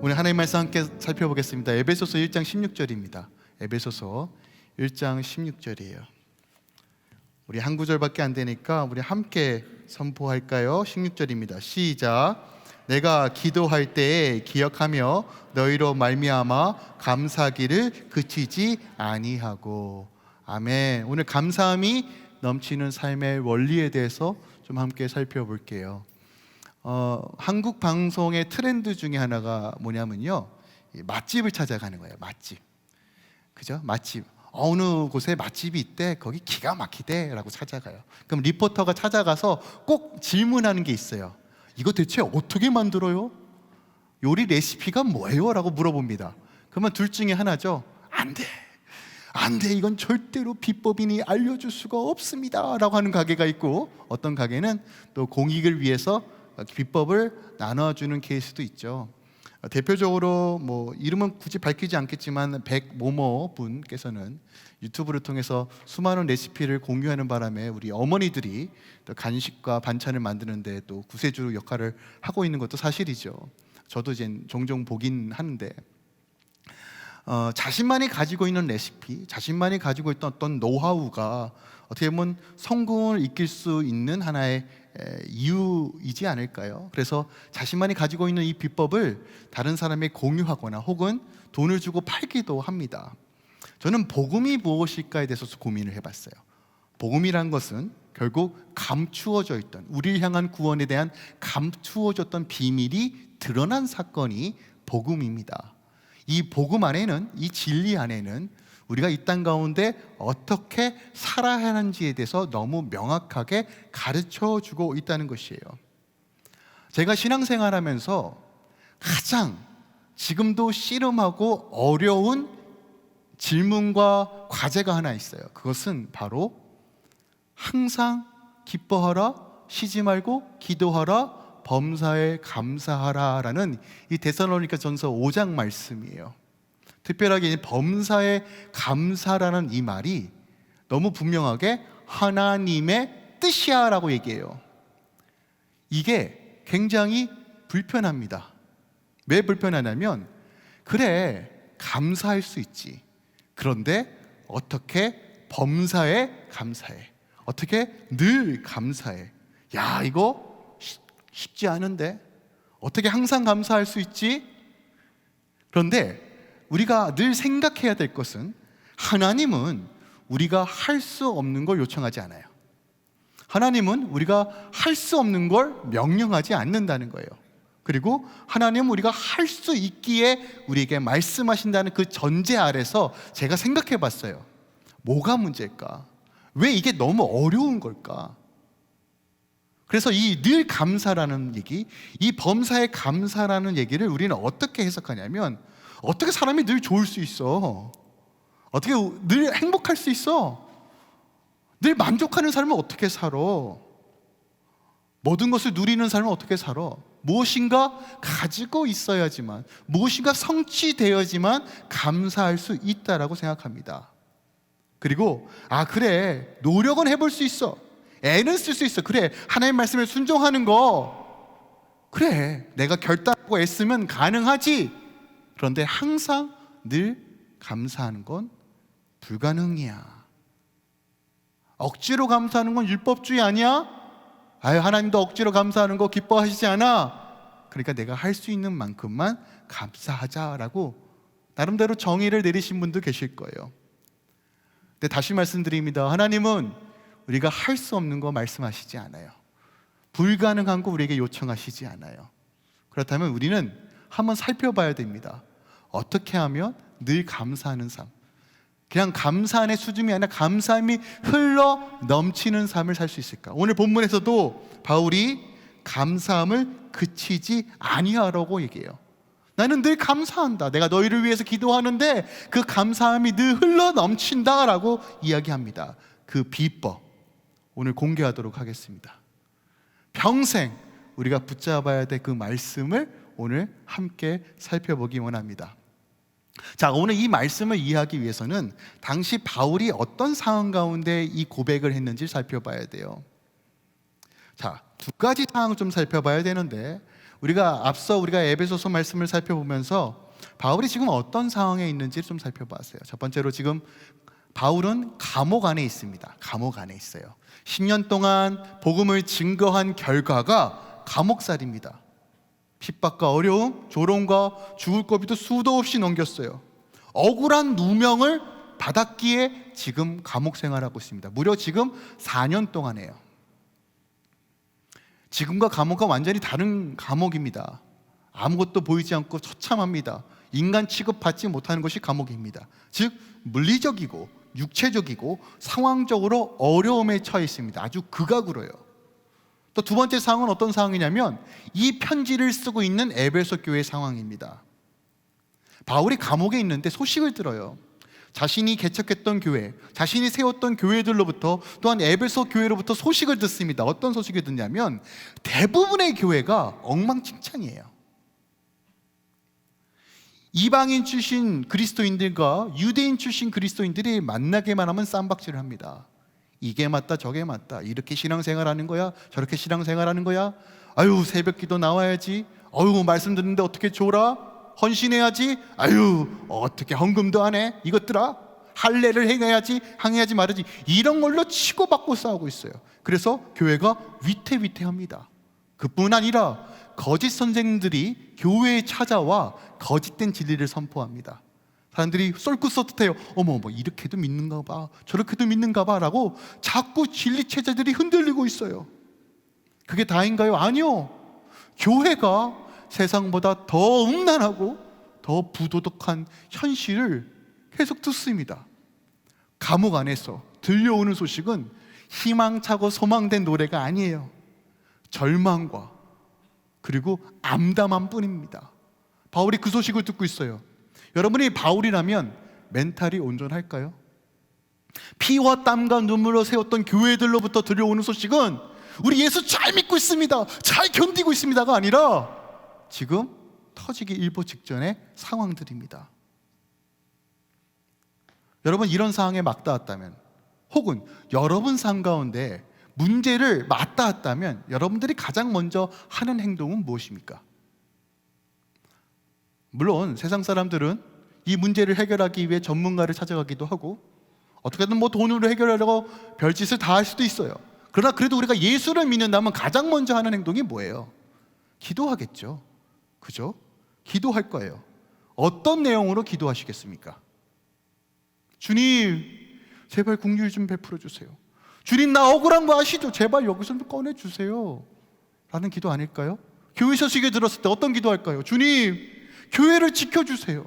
오늘 하나님 말씀 함께 살펴보겠습니다. 에베소서 1장 16절입니다. 에베소서 1장 16절이에요. 우리 한 구절밖에 안 되니까 우리 함께 선포할까요? 16절입니다. 시작. 내가 기도할 때에 기억하며 너희로 말미암아 감사하기를 그치지 아니하고. 아멘. 오늘 감사함이 넘치는 삶의 원리에 대해서 좀 함께 살펴볼게요. 한국 방송의 트렌드 중에 하나가 뭐냐면요, 맛집을 찾아가는 거예요. 맛집, 그죠? 맛집. 어느 곳에 맛집이 있대, 거기 기가 막히대 라고 찾아가요. 그럼 리포터가 찾아가서 꼭 질문하는 게 있어요. 이거 대체 어떻게 만들어요? 요리 레시피가 뭐예요? 라고 물어봅니다. 그러면 둘 중에 하나죠. 안 돼, 이건 절대로 비법이니 알려줄 수가 없습니다 라고 하는 가게가 있고, 어떤 가게는 또 공익을 위해서 비법을 나눠주는 케이스도 있죠. 대표적으로 이름은 굳이 밝히지 않겠지만 백모모 분께서는 유튜브를 통해서 수많은 레시피를 공유하는 바람에 우리 어머니들이 또 간식과 반찬을 만드는데 또 구세주 역할을 하고 있는 것도 사실이죠. 저도 이제 종종 보긴 하는데, 자신만이 가지고 있는 레시피, 자신만이 가지고 있던 어떤 노하우가 어떻게 보면 성공을 이끌 수 있는 하나의 이유이지 않을까요? 그래서 자신만이 가지고 있는 이 비법을 다른 사람에 공유하거나 혹은 돈을 주고 팔기도 합니다. 저는 복음이 무엇일까에 대해서 고민을 해봤어요. 복음이란 것은 결국 감추어져 있던, 우리를 향한 구원에 대한 감추어졌던 비밀이 드러난 사건이 복음입니다. 이 복음 안에는, 이 진리 안에는 우리가 이 땅 가운데 어떻게 살아야 하는지에 대해서 너무 명확하게 가르쳐주고 있다는 것이에요. 제가 신앙생활하면서 가장 지금도 씨름하고 어려운 질문과 과제가 하나 있어요. 그것은 바로 항상 기뻐하라, 쉬지 말고 기도하라, 범사에 감사하라 라는 이 데살로니가 전서 5장 말씀이에요. 특별하게 이 범사에 감사라는 이 말이 너무 분명하게 하나님의 뜻이야 라고 얘기해요. 이게 굉장히 불편합니다. 왜 불편하냐면, 그래, 감사할 수 있지. 그런데 어떻게 범사에 감사해? 어떻게 늘 감사해? 야, 이거 쉽지 않은데 어떻게 항상 감사할 수 있지? 그런데 우리가 늘 생각해야 될 것은, 하나님은 우리가 할 수 없는 걸 요청하지 않아요. 하나님은 우리가 할 수 없는 걸 명령하지 않는다는 거예요. 그리고 하나님은 우리가 할 수 있기에 우리에게 말씀하신다는 그 전제 아래서 제가 생각해 봤어요. 뭐가 문제일까? 왜 이게 너무 어려운 걸까? 그래서 이 늘 감사라는 얘기, 이 범사에 감사라는 얘기를 우리는 어떻게 해석하냐면, 어떻게 사람이 늘 좋을 수 있어? 어떻게 늘 행복할 수 있어? 늘 만족하는 삶을 어떻게 살아? 모든 것을 누리는 삶을 어떻게 살아? 무엇인가 가지고 있어야지만, 무엇인가 성취되어야지만 감사할 수 있다라고 생각합니다. 그리고 그래, 노력은 해볼 수 있어, 애는 쓸 수 있어, 그래, 하나님 말씀에 순종하는 거, 그래, 내가 결단하고 애쓰면 가능하지. 그런데 항상 늘 감사하는 건 불가능이야. 억지로 감사하는 건 율법주의 아니야? 하나님도 억지로 감사하는 거 기뻐하시지 않아? 그러니까 내가 할 수 있는 만큼만 감사하자라고 나름대로 정의를 내리신 분도 계실 거예요. 근데 다시 말씀드립니다. 하나님은 우리가 할 수 없는 거 말씀하시지 않아요. 불가능한 거 우리에게 요청하시지 않아요. 그렇다면 우리는 한번 살펴봐야 됩니다. 어떻게 하면 늘 감사하는 삶, 그냥 감사의 수준이 아니라 감사함이 흘러 넘치는 삶을 살 수 있을까? 오늘 본문에서도 바울이 감사함을 그치지 아니하라고 얘기해요. 나는 늘 감사한다. 내가 너희를 위해서 기도하는데 그 감사함이 늘 흘러 넘친다라고 이야기합니다. 그 비법 오늘 공개하도록 하겠습니다. 평생 우리가 붙잡아야 될 그 말씀을 오늘 함께 살펴보기 원합니다. 자, 오늘 이 말씀을 이해하기 위해서는 당시 바울이 어떤 상황 가운데 이 고백을 했는지 살펴봐야 돼요. 자, 두 가지 상황을 좀 살펴봐야 되는데, 우리가 에베소서 말씀을 살펴보면서 바울이 지금 어떤 상황에 있는지를 좀 살펴봤어요. 첫 번째로 지금 바울은 감옥 안에 있습니다. 감옥 안에 있어요. 10년 동안 복음을 증거한 결과가 감옥살입니다. 핍박과 어려움, 조롱과 죽을 고비도 수도 없이 넘겼어요. 억울한 누명을 받았기에 지금 감옥 생활하고 있습니다. 무려 지금 4년 동안이에요. 지금과 감옥은 완전히 다른 감옥입니다. 아무것도 보이지 않고 처참합니다. 인간 취급받지 못하는 것이 감옥입니다. 즉 물리적이고 육체적이고 상황적으로 어려움에 처해 있습니다. 아주 극악으로요. 또 두 번째 상황은 어떤 상황이냐면 이 편지를 쓰고 있는 에베소 교회 상황입니다. 바울이 감옥에 있는데 소식을 들어요. 자신이 개척했던 교회, 자신이 세웠던 교회들로부터, 또한 에베소 교회로부터 소식을 듣습니다. 어떤 소식을 듣냐면 대부분의 교회가 엉망진창이에요. 이방인 출신 그리스도인들과 유대인 출신 그리스도인들이 만나게만 하면 쌈박질을 합니다. 이게 맞다 저게 맞다, 이렇게 신앙생활하는 거야 저렇게 신앙생활하는 거야, 아유 새벽기도 나와야지, 아유 말씀 듣는데 어떻게 졸아, 헌신해야지, 아유 어떻게 헌금도 안 해, 이것들아 할례를 행해야지 말아야지, 이런 걸로 치고받고 싸우고 있어요. 그래서 교회가 위태위태합니다. 그뿐 아니라 거짓 선생들이 교회에 찾아와 거짓된 진리를 선포합니다. 사람들이 쏠긋쏠긋해요. 어머 이렇게도 믿는가 봐 저렇게도 믿는가 봐 라고 자꾸 진리 체제들이 흔들리고 있어요. 그게 다인가요? 아니요. 교회가 세상보다 더 음란하고 더 부도덕한 현실을 계속 듣습니다. 감옥 안에서 들려오는 소식은 희망차고 소망된 노래가 아니에요. 절망과 그리고 암담한 뿐입니다. 바울이 그 소식을 듣고 있어요. 여러분이 바울이라면 멘탈이 온전할까요? 피와 땀과 눈물로 세웠던 교회들로부터 들려오는 소식은 우리 예수 잘 믿고 있습니다, 잘 견디고 있습니다가 아니라 지금 터지기 일보 직전의 상황들입니다. 여러분 이런 상황에 맞닿았다면, 혹은 여러분 삶 가운데 문제를 맞닿았다면 여러분들이 가장 먼저 하는 행동은 무엇입니까? 물론 세상 사람들은 이 문제를 해결하기 위해 전문가를 찾아가기도 하고 어떻게든 돈으로 해결하려고 별짓을 다 할 수도 있어요. 그러나 그래도 우리가 예수를 믿는다면 가장 먼저 하는 행동이 뭐예요? 기도하겠죠. 그죠? 기도할 거예요. 어떤 내용으로 기도하시겠습니까? 주님 제발 긍휼 좀 베풀어 주세요. 주님 나 억울한 거 아시죠? 제발 여기서 좀 꺼내주세요 라는 기도 아닐까요? 교회 소식을 들었을 때 어떤 기도할까요? 주님 교회를 지켜주세요.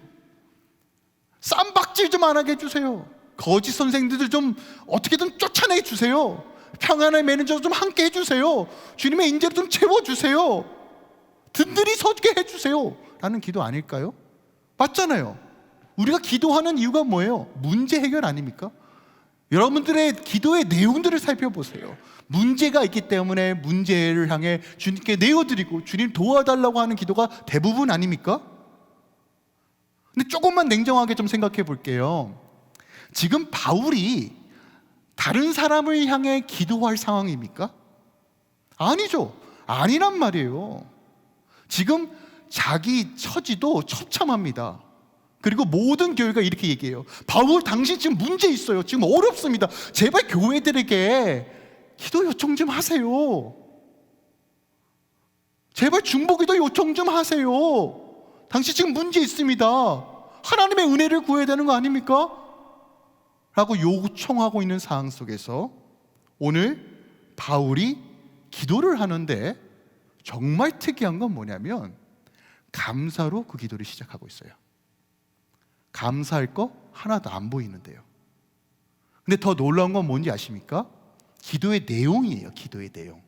쌈박질 좀 안 하게 해주세요. 거짓 선생님들 좀 어떻게든 쫓아내 주세요. 평안의 매니저 좀 함께 해주세요. 주님의 인재를 좀 채워주세요. 든든히 서게 해주세요 라는 기도 아닐까요? 맞잖아요. 우리가 기도하는 이유가 뭐예요? 문제 해결 아닙니까? 여러분들의 기도의 내용들을 살펴보세요. 문제가 있기 때문에 문제를 향해 주님께 내어드리고 주님 도와달라고 하는 기도가 대부분 아닙니까? 근데 조금만 냉정하게 좀 생각해 볼게요. 지금 바울이 다른 사람을 향해 기도할 상황입니까? 아니죠. 아니란 말이에요. 지금 자기 처지도 처참합니다. 그리고 모든 교회가 이렇게 얘기해요. 바울 당신 지금 문제 있어요. 지금 어렵습니다. 제발 교회들에게 기도 요청 좀 하세요. 제발 중보기도 요청 좀 하세요. 당신 지금 문제 있습니다. 하나님의 은혜를 구해야 되는 거 아닙니까? 라고 요청하고 있는 상황 속에서 오늘 바울이 기도를 하는데 정말 특이한 건 뭐냐면 감사로 그 기도를 시작하고 있어요. 감사할 거 하나도 안 보이는데요. 근데 더 놀라운 건 뭔지 아십니까? 기도의 내용이에요. 기도의 내용.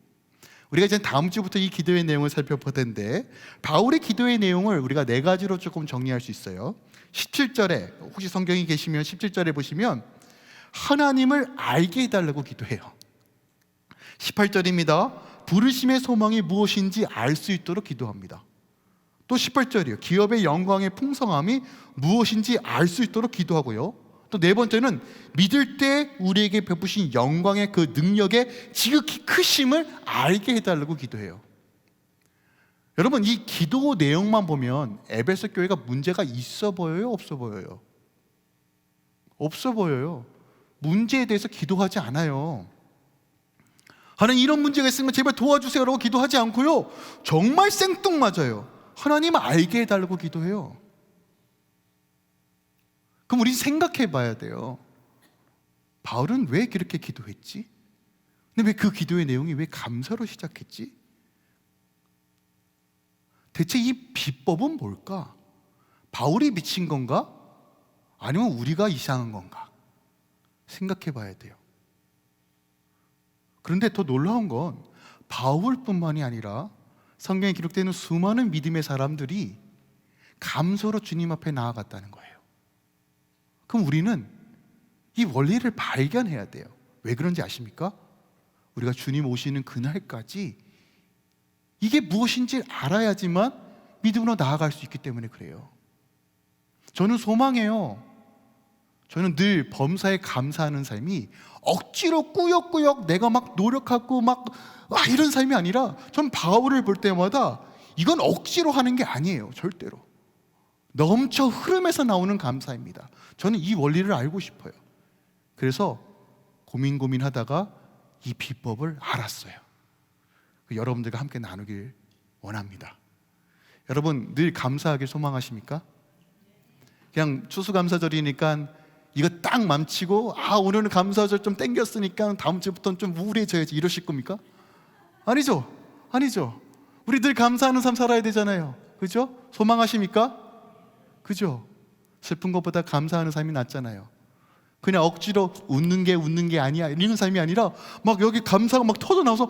우리가 이제 다음 주부터 이 기도의 내용을 살펴볼 텐데 바울의 기도의 내용을 우리가 4가지로 조금 정리할 수 있어요. 17절에 혹시 성경이 계시면 17절에 보시면 하나님을 알게 해달라고 기도해요. 18절입니다. 부르심의 소망이 무엇인지 알 수 있도록 기도합니다. 또 18절이에요. 기업의 영광의 풍성함이 무엇인지 알 수 있도록 기도하고요. 또 4번째는 믿을 때 우리에게 베푸신 영광의 그 능력의 지극히 크심을 알게 해달라고 기도해요. 여러분, 이 기도 내용만 보면 에베소 교회가 문제가 있어 보여요? 없어 보여요? 없어 보여요. 문제에 대해서 기도하지 않아요. 하나님, 이런 문제가 있으면 제발 도와주세요라고 기도하지 않고요, 정말 생뚱맞아요. 하나님 알게 해달라고 기도해요. 그럼 우리 생각해 봐야 돼요. 바울은 왜 그렇게 기도했지? 근데 왜 그 기도의 내용이 왜 감사로 시작했지? 대체 이 비법은 뭘까? 바울이 미친 건가? 아니면 우리가 이상한 건가? 생각해 봐야 돼요. 그런데 더 놀라운 건 바울뿐만이 아니라 성경에 기록되는 수많은 믿음의 사람들이 감사로 주님 앞에 나아갔다는 거예요. 그럼 우리는 이 원리를 발견해야 돼요. 왜 그런지 아십니까? 우리가 주님 오시는 그날까지 이게 무엇인지 알아야지만 믿음으로 나아갈 수 있기 때문에 그래요. 저는 소망해요. 저는 늘 범사에 감사하는 삶이 억지로 꾸역꾸역 내가 막 노력하고 막 이런 삶이 아니라, 전 바울을 볼 때마다 이건 억지로 하는 게 아니에요. 절대로 넘쳐 흐름에서 나오는 감사입니다. 저는 이 원리를 알고 싶어요. 그래서 고민하다가 이 비법을 알았어요. 여러분들과 함께 나누길 원합니다. 여러분, 늘 감사하길 소망하십니까? 그냥 추수감사절이니까 이거 딱 맘치고 오늘은 감사절 좀 땡겼으니까 다음 주부터는 좀 우울해져야지 이러실 겁니까? 아니죠. 아니죠. 우리 늘 감사하는 삶 살아야 되잖아요. 그죠? 소망하십니까? 그죠? 슬픈 것보다 감사하는 삶이 낫잖아요. 그냥 억지로 웃는 게 아니야 이런 삶이 아니라 막 여기 감사가 막 터져나와서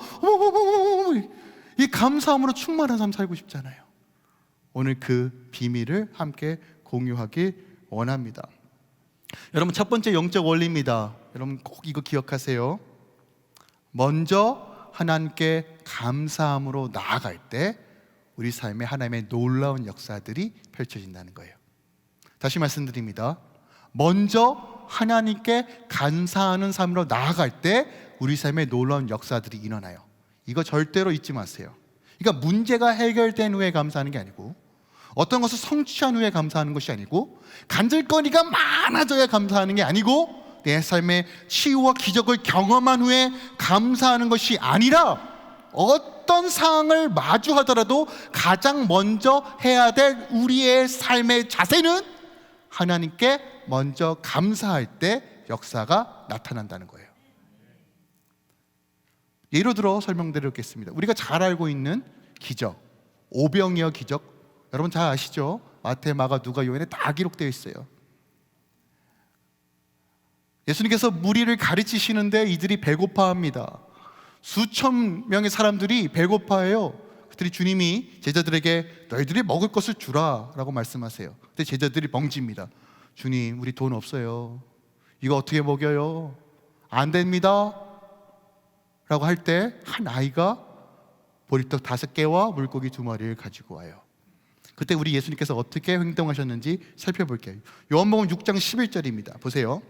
이 감사함으로 충만한 삶 살고 싶잖아요. 오늘 그 비밀을 함께 공유하길 원합니다. 여러분, 첫 번째 영적 원리입니다. 여러분 꼭 이거 기억하세요. 먼저 하나님께 감사함으로 나아갈 때 우리 삶에 하나님의 놀라운 역사들이 펼쳐진다는 거예요. 다시 말씀드립니다. 먼저 하나님께 감사하는 삶으로 나아갈 때 우리 삶에 놀라운 역사들이 일어나요. 이거 절대로 잊지 마세요. 그러니까 문제가 해결된 후에 감사하는 게 아니고, 어떤 것을 성취한 후에 감사하는 것이 아니고, 간질거리가 많아져야 감사하는 게 아니고, 내 삶의 치유와 기적을 경험한 후에 감사하는 것이 아니라, 어떤 상황을 마주하더라도 가장 먼저 해야 될 우리의 삶의 자세는 하나님께 먼저 감사할 때 역사가 나타난다는 거예요. 예로 들어 설명드리겠습니다. 우리가 잘 알고 있는 기적, 오병이어 기적, 여러분 잘 아시죠? 마태, 마가, 누가, 요한에 다 기록되어 있어요. 예수님께서 무리를 가르치시는데 이들이 배고파합니다. 수천 명의 사람들이 배고파해요. 그들이 주님이 제자들에게 너희들이 먹을 것을 주라 라고 말씀하세요. 근데 제자들이 멍집니다. 주님, 우리 돈 없어요. 이거 어떻게 먹여요? 안 됩니다 라고 할 때 한 아이가 보리떡 5개와 물고기 2마리를 가지고 와요. 그때 우리 예수님께서 어떻게 행동하셨는지 살펴볼게요. 요한복음 6장 11절입니다. 보세요.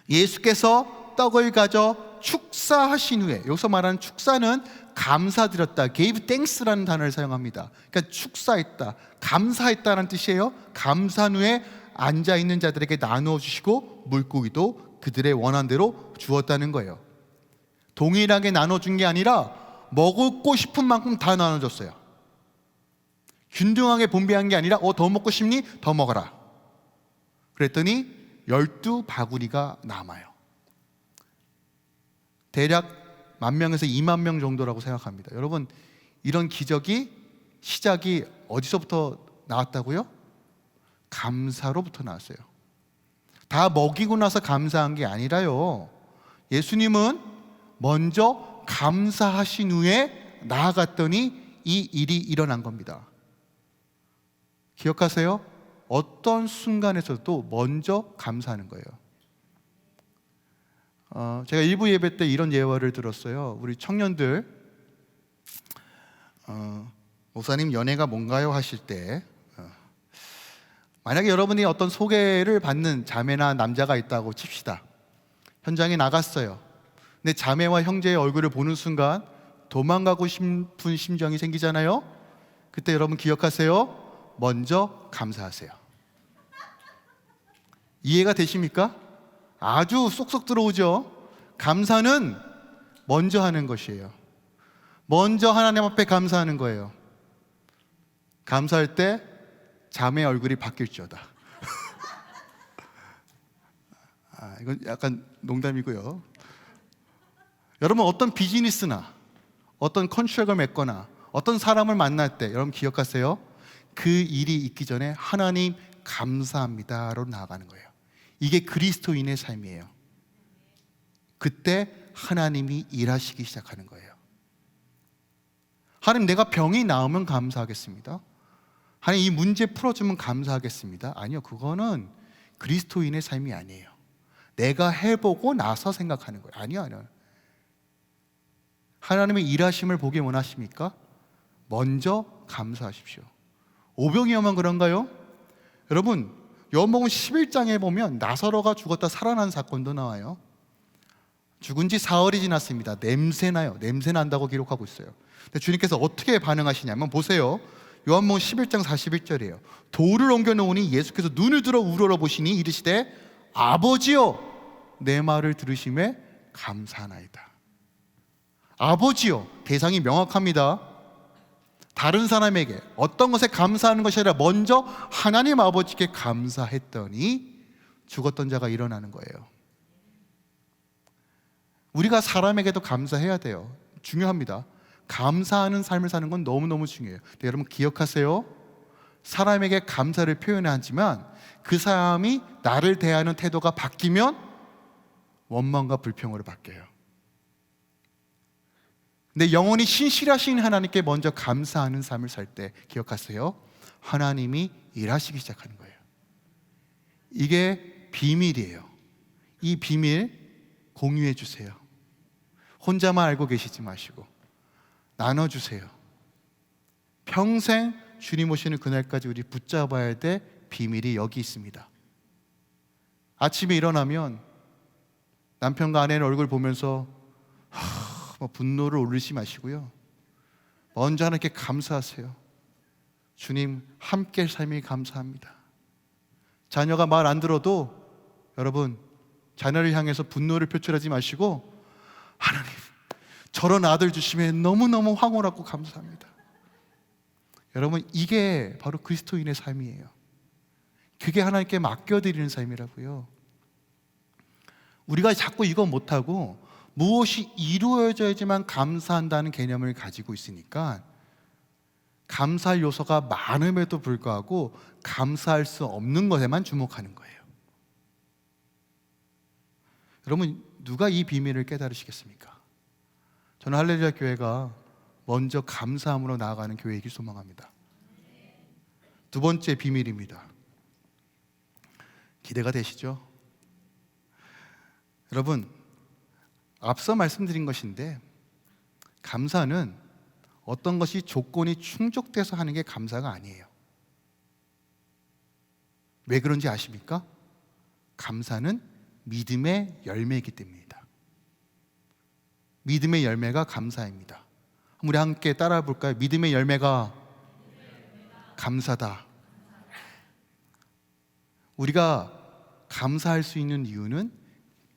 예수께서 떡을 가져 축사하신 후에, 여기서 말하는 축사는 감사드렸다, gave thanks라는 단어를 사용합니다. 그러니까 축사했다, 감사했다는 뜻이에요. 감사한 후에 앉아있는 자들에게 나누어 주시고 물고기도 그들의 원한 대로 주었다는 거예요. 동일하게 나눠준 게 아니라 먹고 싶은 만큼 다 나눠줬어요. 균등하게 분배한 게 아니라 더 먹고 싶니? 더 먹어라. 그랬더니 12바구니가 남아요. 대략 10,000명에서 20,000명 정도라고 생각합니다. 여러분, 이런 기적이 시작이 어디서부터 나왔다고요? 감사로부터 나왔어요. 다 먹이고 나서 감사한 게 아니라요, 예수님은 먼저 감사하신 후에 나아갔더니 이 일이 일어난 겁니다. 기억하세요? 어떤 순간에서도 먼저 감사하는 거예요. 제가 일부 예배 때 이런 예화를 들었어요. 우리 청년들 목사님 연애가 뭔가요? 하실 때 만약에 여러분이 어떤 소개를 받는 자매나 남자가 있다고 칩시다. 현장에 나갔어요. 근데 자매와 형제의 얼굴을 보는 순간 도망가고 싶은 심정이 생기잖아요. 그때 여러분 기억하세요. 먼저 감사하세요. 이해가 되십니까? 아주 쏙쏙 들어오죠. 감사는 먼저 하는 것이에요. 먼저 하나님 앞에 감사하는 거예요. 감사할 때 자매의 얼굴이 바뀔지어다. 이건 약간 농담이고요. 여러분 어떤 비즈니스나 어떤 컨트랙을 맺거나 어떤 사람을 만날 때 여러분 기억하세요. 그 일이 있기 전에 하나님 감사합니다로 나아가는 거예요. 이게 그리스도인의 삶이에요. 그때 하나님이 일하시기 시작하는 거예요. 하나님, 내가 병이 나으면 감사하겠습니다. 하나님, 이 문제 풀어주면 감사하겠습니다. 아니요, 그거는 그리스도인의 삶이 아니에요. 내가 해보고 나서 생각하는 거예요. 아니요. 하나님의 일하심을 보기 원하십니까? 먼저 감사하십시오. 오병이어만 그런가요? 여러분, 요한복음 11장에 보면 나사로가 죽었다 살아난 사건도 나와요. 죽은 지 사흘이 지났습니다. 냄새나요. 냄새난다고 기록하고 있어요. 근데 주님께서 어떻게 반응하시냐면 보세요. 요한복음 11장 41절이에요. 돌을 옮겨 놓으니 예수께서 눈을 들어 우러러 보시니 이르시되 아버지여 내 말을 들으심에 감사하나이다. 아버지요, 대상이 명확합니다. 다른 사람에게 어떤 것에 감사하는 것이 아니라 먼저 하나님 아버지께 감사했더니 죽었던 자가 일어나는 거예요. 우리가 사람에게도 감사해야 돼요. 중요합니다. 감사하는 삶을 사는 건 너무너무 중요해요. 근데 여러분 기억하세요. 사람에게 감사를 표현하지만 그 사람이 나를 대하는 태도가 바뀌면 원망과 불평으로 바뀌어요. 근데 영원히 신실하신 하나님께 먼저 감사하는 삶을 살 때 기억하세요. 하나님이 일하시기 시작하는 거예요. 이게 비밀이에요. 이 비밀 공유해 주세요. 혼자만 알고 계시지 마시고 나눠주세요. 평생 주님 오시는 그날까지 우리 붙잡아야 될 비밀이 여기 있습니다. 아침에 일어나면 남편과 아내의 얼굴 보면서 분노를 올리지 마시고요. 먼저 하나님께 감사하세요. 주님 함께 삶이 감사합니다. 자녀가 말 안 들어도 여러분 자녀를 향해서 분노를 표출하지 마시고 하나님 저런 아들 주심에 너무너무 황홀하고 감사합니다. 여러분 이게 바로 그리스도인의 삶이에요. 그게 하나님께 맡겨드리는 삶이라고요. 우리가 자꾸 이거 못하고 무엇이 이루어져야지만 감사한다는 개념을 가지고 있으니까 감사할 요소가 많음에도 불구하고 감사할 수 없는 것에만 주목하는 거예요. 여러분 누가 이 비밀을 깨달으시겠습니까? 저는 할렐루야 교회가 먼저 감사함으로 나아가는 교회이길 소망합니다. 두 번째 비밀입니다. 기대가 되시죠? 여러분 앞서 말씀드린 것인데 감사는 어떤 것이 조건이 충족돼서 하는 게 감사가 아니에요. 왜 그런지 아십니까? 감사는 믿음의 열매이기 때문입니다. 믿음의 열매가 감사입니다. 우리 함께 따라 볼까요? 믿음의 열매가 감사다. 우리가 감사할 수 있는 이유는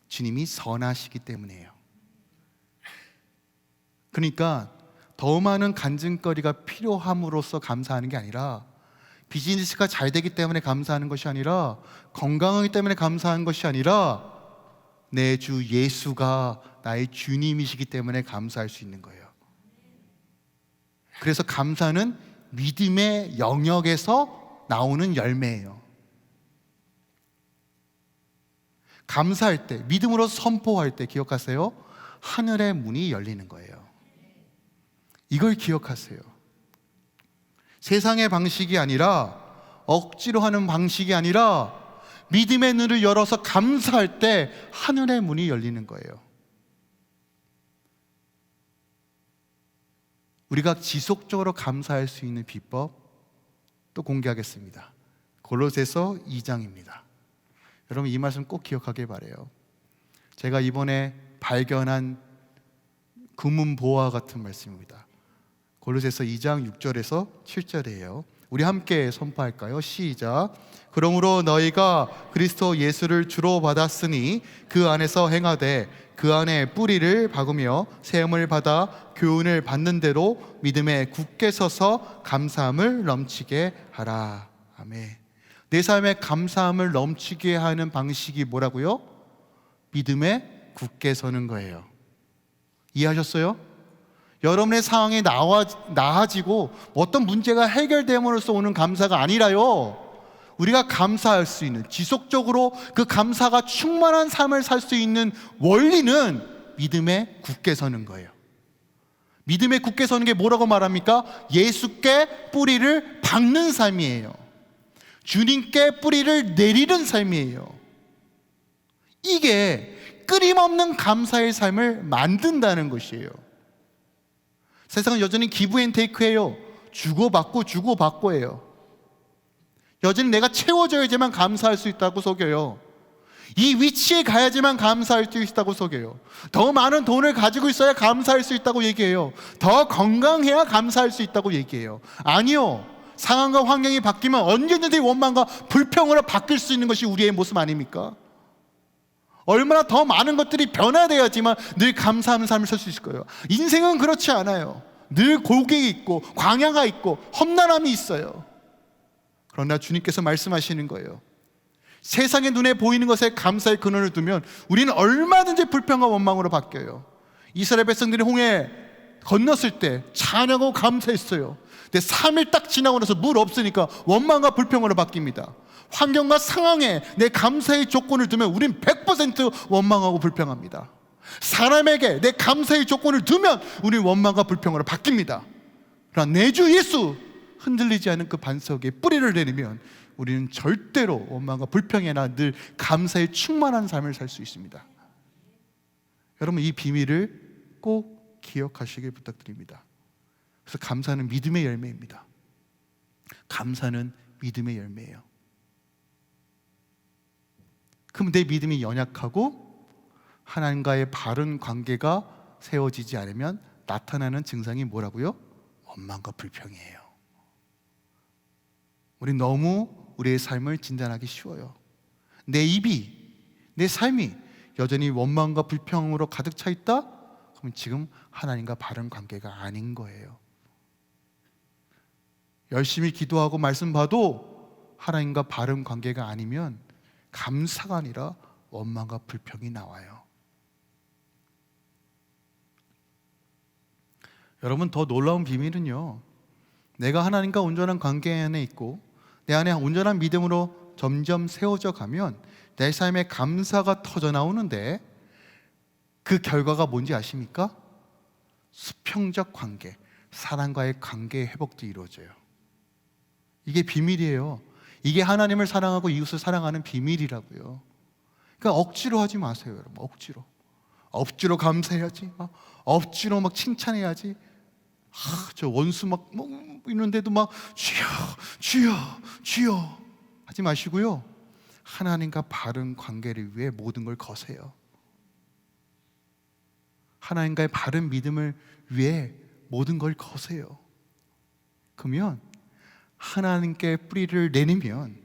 주님이 선하시기 때문이에요. 그러니까 더 많은 간증거리가 필요함으로써 감사하는 게 아니라 비즈니스가 잘 되기 때문에 감사하는 것이 아니라 건강하기 때문에 감사하는 것이 아니라 내 주 예수가 나의 주님이시기 때문에 감사할 수 있는 거예요. 그래서 감사는 믿음의 영역에서 나오는 열매예요. 감사할 때, 믿음으로 선포할 때 기억하세요. 하늘의 문이 열리는 거예요. 이걸 기억하세요. 세상의 방식이 아니라 억지로 하는 방식이 아니라 믿음의 눈을 열어서 감사할 때 하늘의 문이 열리는 거예요. 우리가 지속적으로 감사할 수 있는 비법 또 공개하겠습니다. 골로새서 2장입니다. 여러분 이 말씀 꼭 기억하길 바라요. 제가 이번에 발견한 금은보화 같은 말씀입니다. 골로새서 2장 6절에서 7절이에요. 우리 함께 선포할까요? 시작. 그러므로 너희가 그리스도 예수를 주로 받았으니 그 안에서 행하되 그 안에 뿌리를 박으며 세움을 받아 교훈을 받는 대로 믿음에 굳게 서서 감사함을 넘치게 하라. 아멘. 내 삶에 감사함을 넘치게 하는 방식이 뭐라고요? 믿음에 굳게 서는 거예요. 이해하셨어요? 여러분의 상황이 나아지고 어떤 문제가 해결됨으로써 오는 감사가 아니라요, 우리가 감사할 수 있는, 지속적으로 그 감사가 충만한 삶을 살 수 있는 원리는 믿음에 굳게 서는 거예요. 믿음에 굳게 서는 게 뭐라고 말합니까? 예수께 뿌리를 박는 삶이에요. 주님께 뿌리를 내리는 삶이에요. 이게 끊임없는 감사의 삶을 만든다는 것이에요. 세상은 여전히 기브 앤 테이크예요. 주고받고 주고받고예요. 여전히 내가 채워져야지만 감사할 수 있다고 속여요. 이 위치에 가야지만 감사할 수 있다고 속여요. 더 많은 돈을 가지고 있어야 감사할 수 있다고 얘기해요. 더 건강해야 감사할 수 있다고 얘기해요. 아니요, 상황과 환경이 바뀌면 언제든지 원망과 불평으로 바뀔 수 있는 것이 우리의 모습 아닙니까? 얼마나 더 많은 것들이 변화되어야지만 늘 감사하는 삶을 살 수 있을 거예요. 인생은 그렇지 않아요. 늘 골격이 있고 광야가 있고 험난함이 있어요. 그러나 주님께서 말씀하시는 거예요. 세상의 눈에 보이는 것에 감사의 근원을 두면 우리는 얼마든지 불평과 원망으로 바뀌어요. 이스라엘 백성들이 홍해 건넜을 때 찬양하고 감사했어요. 근데 3일 딱 지나고 나서 물 없으니까 원망과 불평으로 바뀝니다. 환경과 상황에 내 감사의 조건을 두면 우린 100% 원망하고 불평합니다. 사람에게 내 감사의 조건을 두면 우린 원망과 불평으로 바뀝니다. 그러나 내 주 예수 흔들리지 않은 그 반석에 뿌리를 내리면 우리는 절대로 원망과 불평이 아니라 늘 감사에 충만한 삶을 살 수 있습니다. 여러분, 이 비밀을 꼭 기억하시길 부탁드립니다. 그래서 감사는 믿음의 열매입니다. 감사는 믿음의 열매예요. 그럼 내 믿음이 연약하고 하나님과의 바른 관계가 세워지지 않으면 나타나는 증상이 뭐라고요? 원망과 불평이에요. 우리 너무 우리의 삶을 진단하기 쉬워요. 내 입이, 내 삶이 여전히 원망과 불평으로 가득 차 있다? 그럼 지금 하나님과 바른 관계가 아닌 거예요. 열심히 기도하고 말씀 봐도 하나님과 바른 관계가 아니면 감사가 아니라 원망과 불평이 나와요. 여러분, 더 놀라운 비밀은요, 내가 하나님과 온전한 관계 안에 있고 내 안에 온전한 믿음으로 점점 세워져 가면 내 삶에 감사가 터져 나오는데 그 결과가 뭔지 아십니까? 수평적 관계, 사랑과의 관계의 회복도 이루어져요. 이게 비밀이에요. 이게 하나님을 사랑하고 이웃을 사랑하는 비밀이라고요. 그러니까 억지로 하지 마세요, 여러분. 억지로 감사해야지, 억지로 막 칭찬해야지. 저 원수 막 있는데도 막 주여 주여 주여 하지 마시고요, 하나님과 바른 관계를 위해 모든 걸 거세요. 하나님과의 바른 믿음을 위해 모든 걸 거세요. 그러면 하나님께 뿌리를 내리면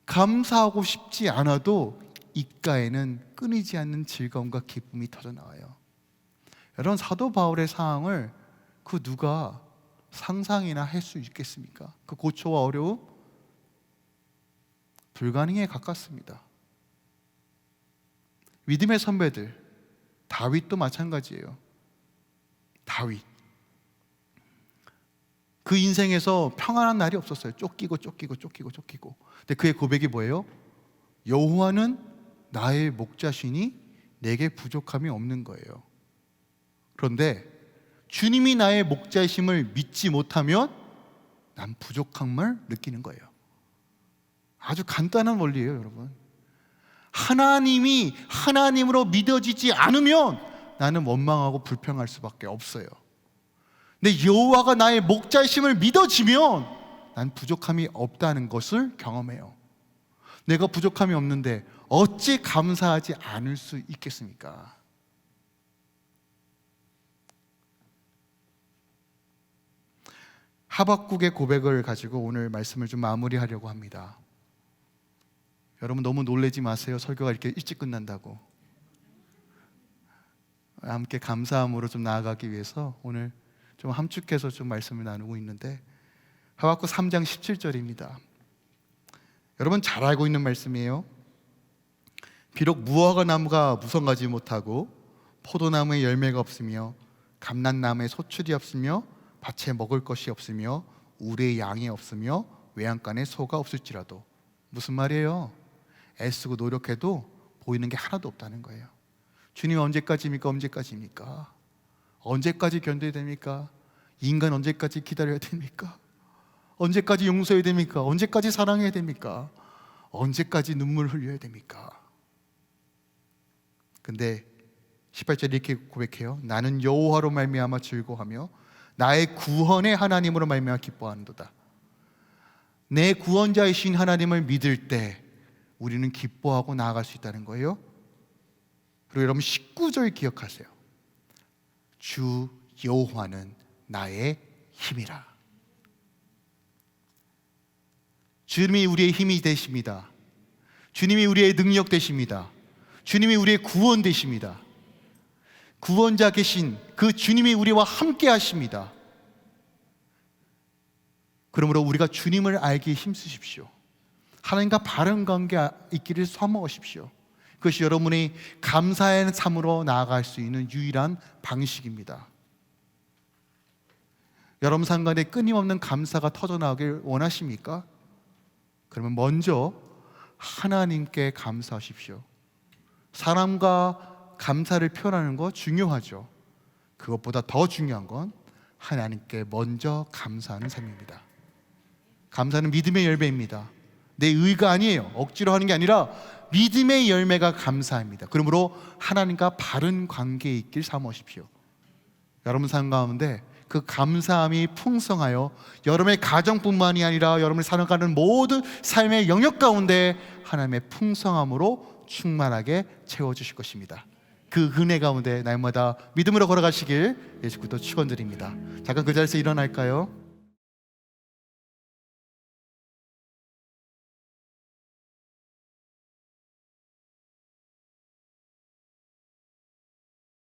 감사하고 싶지 않아도 입가에는 끊이지 않는 즐거움과 기쁨이 터져 나와요. 여러분, 사도 바울의 상황을 그 누가 상상이나 할 수 있겠습니까? 그 고초와 어려움 불가능에 가깝습니다. 믿음의 선배들, 다윗도 마찬가지예요. 다윗, 그 인생에서 평안한 날이 없었어요. 쫓기고. 근데 그의 고백이 뭐예요? 여호와는 나의 목자시니 내게 부족함이 없는 거예요. 그런데 주님이 나의 목자심을 믿지 못하면 난 부족함을 느끼는 거예요. 아주 간단한 원리예요, 여러분. 하나님이 하나님으로 믿어지지 않으면 나는 원망하고 불평할 수밖에 없어요. 근데 여호와가 나의 목자심을 믿어지면 난 부족함이 없다는 것을 경험해요. 내가 부족함이 없는데 어찌 감사하지 않을 수 있겠습니까? 하박국의 고백을 가지고 오늘 말씀을 좀 마무리하려고 합니다. 여러분 너무 놀라지 마세요. 설교가 이렇게 일찍 끝난다고. 함께 감사함으로 좀 나아가기 위해서 오늘 좀 함축해서 좀 말씀을 나누고 있는데, 하박국 3장 17절입니다. 여러분 잘 알고 있는 말씀이에요. 비록 무화과 나무가 무성하지 못하고 포도나무에 열매가 없으며 감람나무에 소출이 없으며 밭에 먹을 것이 없으며 우리의 양이 없으며 외양간에 소가 없을지라도, 무슨 말이에요? 애쓰고 노력해도 보이는 게 하나도 없다는 거예요. 주님 언제까지입니까? 언제까지입니까? 언제까지 견뎌야 됩니까? 인간 언제까지 기다려야 됩니까? 언제까지 용서해야 됩니까? 언제까지 사랑해야 됩니까? 언제까지 눈물 흘려야 됩니까? 근데 18절에 이렇게 고백해요. 나는 여호와로 말미암아 즐거워하며 나의 구원의 하나님으로 말미암아 기뻐하는도다. 내 구원자이신 하나님을 믿을 때 우리는 기뻐하고 나아갈 수 있다는 거예요. 그리고 여러분 19절 기억하세요. 주 여호와는 나의 힘이라. 주님이 우리의 힘이 되십니다. 주님이 우리의 능력 되십니다. 주님이 우리의 구원 되십니다. 구원자 계신 그 주님이 우리와 함께 하십니다. 그러므로 우리가 주님을 알기에 힘쓰십시오. 하나님과 바른 관계 있기를 소망하십시오. 그것이 여러분이 감사의 삶으로 나아갈 수 있는 유일한 방식입니다. 여러분 삶 가운데 끊임없는 감사가 터져나오길 원하십니까? 그러면 먼저 하나님께 감사하십시오. 사람과 감사를 표현하는 거 중요하죠. 그것보다 더 중요한 건 하나님께 먼저 감사하는 삶입니다. 감사는 믿음의 열매입니다. 내 의가 아니에요. 억지로 하는 게 아니라 믿음의 열매가 감사입니다. 그러므로 하나님과 바른 관계에 있길 사모하십시오. 여러분 삶 가운데 그 감사함이 풍성하여 여러분의 가정뿐만이 아니라 여러분이 살아가는 모든 삶의 영역 가운데 하나님의 풍성함으로 충만하게 채워주실 것입니다. 그 은혜 가운데 날마다 믿음으로 걸어가시길 예수 그리스도 축원드립니다. 잠깐 그 자리에서 일어날까요?